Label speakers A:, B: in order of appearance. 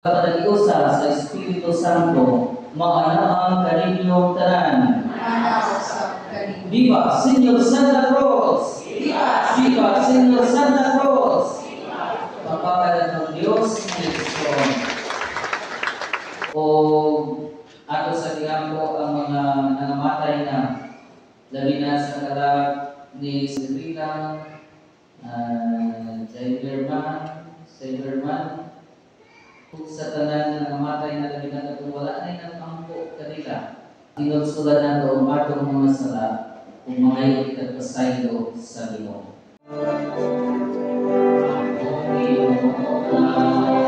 A: Pagkatiusa sa Espiritu Santo, maanaan kaninyong tanan. Viva Señor Santa Cruz! Viva Señor Santa Cruz! Pagpapalad ng Diyos ng Diyos. O ato sa tigampo ang mga nangamatay na labi na sa kalag ni Silvina, Zayberman, sa tanan na namatay na labi na kung wala na yung pangko kanila. Tinugsulan na ito ang atong mga sala kung mga ikatpasaylo sa limon. Ako